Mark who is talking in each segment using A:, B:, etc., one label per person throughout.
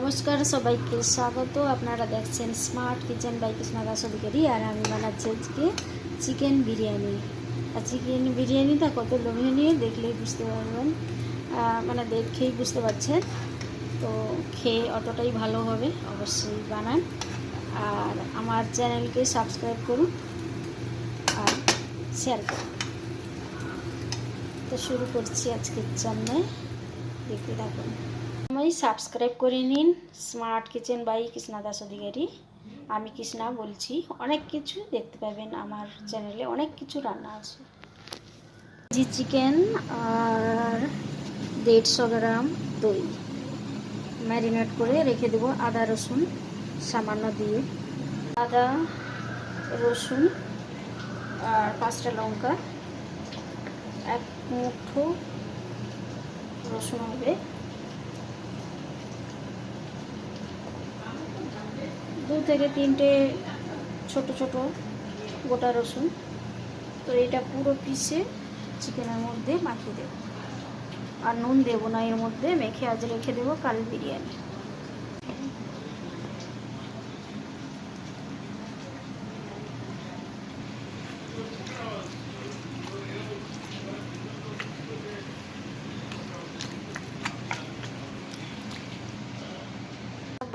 A: নমস্কার সবাইকে স্বাগত। আপনারা দেখছেন smart kitchen by Krishna Das Adhikari. আর আমি বানাচ্ছি আজকে চিকেন বিরিয়ানি। আর চিকেন বিরিয়ানিটা কত লোভনীয় দেখলেই বুঝতে পারবেন, মানে দেখেই বুঝতে পারছেন। তো খেয়ে অতটাই ভালো হবে, অবশ্যই বানান। আর আমার চ্যানেলকে সাবস্ক্রাইব করুন আর শেয়ার করুন। তো শুরু করছি আজকের জন্য, দেখতে থাকুন। আমি সাবস্ক্রাইব করে নিন smart kitchen by Krishna Das Adhikari. আমি কৃষ্ণা বলছি। অনেক কিছু দেখতে পাবেন আমার চ্যানেলে, অনেক কিছু রান্না আছে। চিকেন আর 150 গ্রাম দই ম্যারিনেট করে রেখে দেবো। আদা রসুন সামান্য দিয়ে, আদা রসুন আর 5টা লঙ্কা, 1 মুঠো রসুন হবে, 2 থেকে 3টে ছোট ছোট গোটা রসুন। তো এটা পুরো পিষে চিকেনের মধ্যে মাখিয়ে দেবো। আর নুন দেবো না এর মধ্যে, মেখে আজ রেখে দেবো কাল বিরিয়ানি।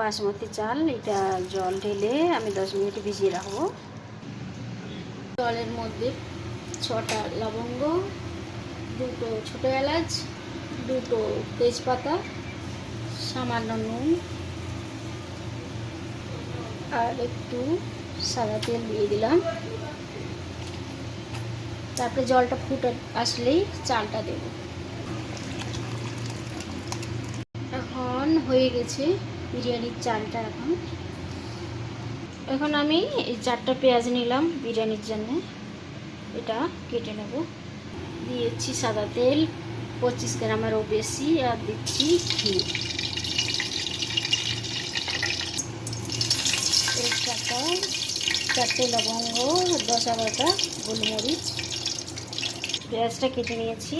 A: বাসমতি চাল, এটা জল ঢেলে আমি 10 মিনিট ভিজিয়ে রাখবো। জলের মধ্যে 6টা লবঙ্গ, 2টো ছোটো এলাচ, 2টো তেজপাতা, সামান্য নুন আর একটু সাদা তেল দিয়ে দিলাম। তারপরে জলটা ফুটে আসলেই চালটা দেব। এখন হয়ে গেছে বিরিয়ানির চালটা। এখন আমি এই 4টা পেঁয়াজ নিলাম বিরিয়ানির জন্য, এটা কেটে নেব। দিয়েছি সাদা তেল 25 গ্রামেরও বেশি, আর দিচ্ছি ঘি, তেজপাতা, 4টে লবঙ্গ, 10-12টা গোলমরিচ। পেঁয়াজটা কেটে নিয়েছি।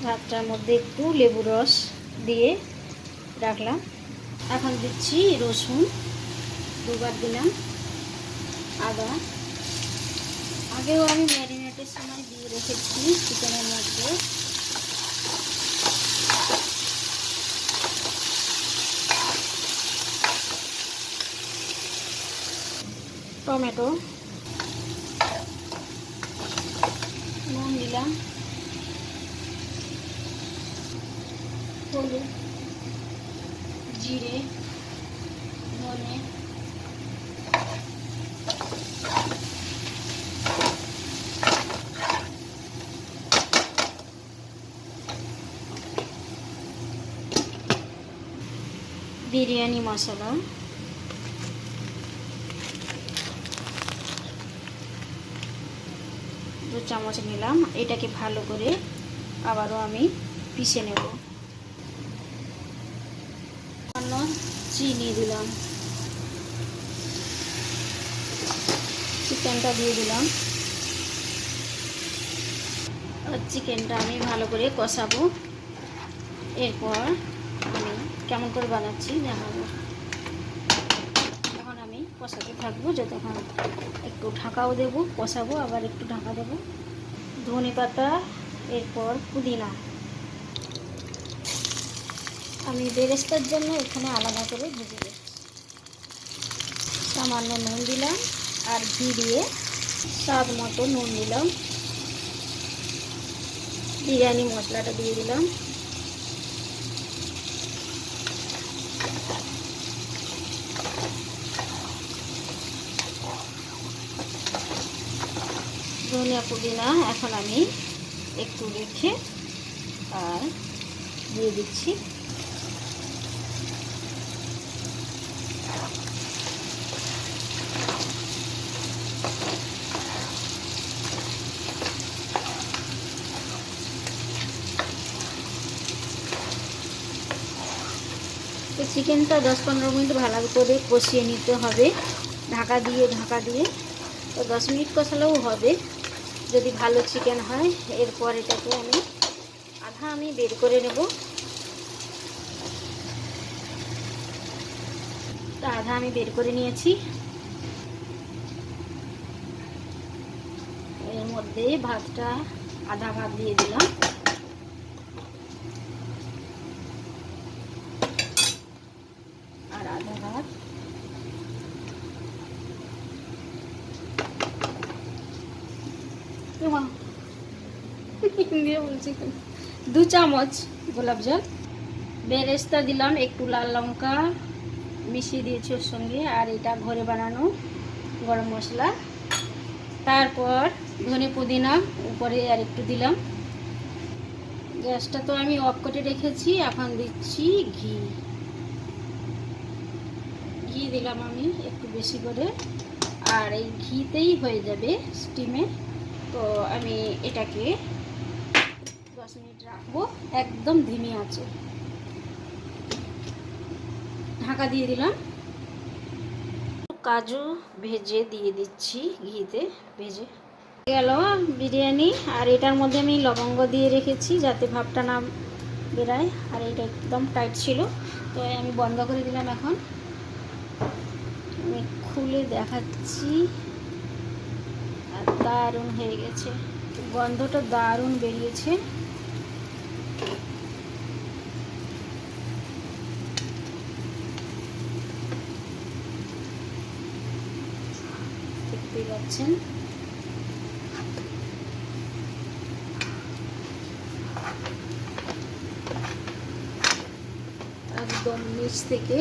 A: ভাতটার মধ্যে একটু লেবু রস দিয়ে রাখলাম। এখন দিচ্ছি রসুন, 2বার দিলাম। আদা আগেও আমি ম্যারিনেটের সময় দিয়ে রেখেছি চিকেনের মধ্যে। টমেটো, নুন দিলাম, হলুদ, জিরে, ধনে, বিরিয়ানি মশলা, 2 চামচ নিলাম। এটাকে ভালো করে আবারও আমি পিষে নেব। চিনি দিলাম, চিকেনটা দিয়ে দিলাম। আর চিকেনটা আমি ভালো করে কষাবো। এরপর আমি কেমন করে বানাচ্ছি দেখাবো। এখন আমি কষাতে থাকবো যতক্ষণ, একটু ঢাকাও দেবো, কষাবো, আবার একটু ঢাকা দেবো। ধনে পাতা, এরপর পুদিনা। আমি বেরেস্তার জন্য এখানে আলাদা করে ভেজে দিচ্ছি। সামান্য নুন দিলাম আর ঘি দিয়ে স্বাদ মতো নুন দিলাম। বিরিয়ানি মশলাটা দিয়ে দিলাম। ধনিয়া পুদিনা এখন আমি একটু রেখে আর দিয়ে দিচ্ছি। তো চিকেনটা 10-15 মিনিট ভালো করে কষিয়ে নিতে হবে। ঢাকা দিয়ে তো 10 মিনিট কষালেও হবে যদি ভালো চিকেন হয়। এরপর এটাকে আমি বের করে নেব। তো আধা আমি বের করে নিয়েছি। এর মধ্যে ভাতটা আধা ভাত দিয়ে দিলাম। আর আধা ভাত হিন্দি বলছি 2 চামচ গোলাপ জল, বেরেস্তা দিলাম, একটু লাল লঙ্কা মিশিয়ে দিয়েছি ওর সঙ্গে, আর এটা ঘরে বানানো গরম মশলা। তারপর ধনে পুদিনা উপরে আর একটু দিলাম। গ্যাসটা তো আমি অফ করে রেখেছি। এখন দিচ্ছি ঘি দিলাম আমি একটু বেশি করে, আর এই ঘিতেই হয়ে যাবে স্টিমে। তো আমি এটাকে 10 মিনিট রাখবো একদম ধিমি আঁচে। ঢাকা দিয়ে দিলাম। কাজু ভেজে দিয়ে দিচ্ছি ঘিতে ভেজে গেল বিরিয়ানি। আর এটার মধ্যে আমি লবঙ্গ দিয়ে রেখেছি যাতে ভাপটা না বেরায়, আর এটা একদম টাইট ছিল। তো আমি বন্ধ করে দিলাম। এখন আমি খুলে দেখাচ্ছি, আর দারুণ হয়ে গেছে, গন্ধটা দারুণ বেরিয়েছে। দেখতেই পাচ্ছেন। একদম নিচ থেকে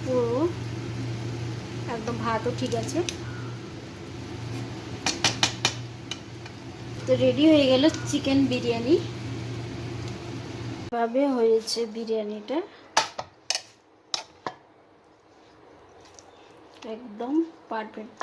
A: পুরো একদম ভাতও ঠিক আছে। তো রেডি হয়ে গেল চিকেন বিরিয়ানি। ভাবে হয়েছে বিরিয়ানিটা, একদম পারফেক্ট।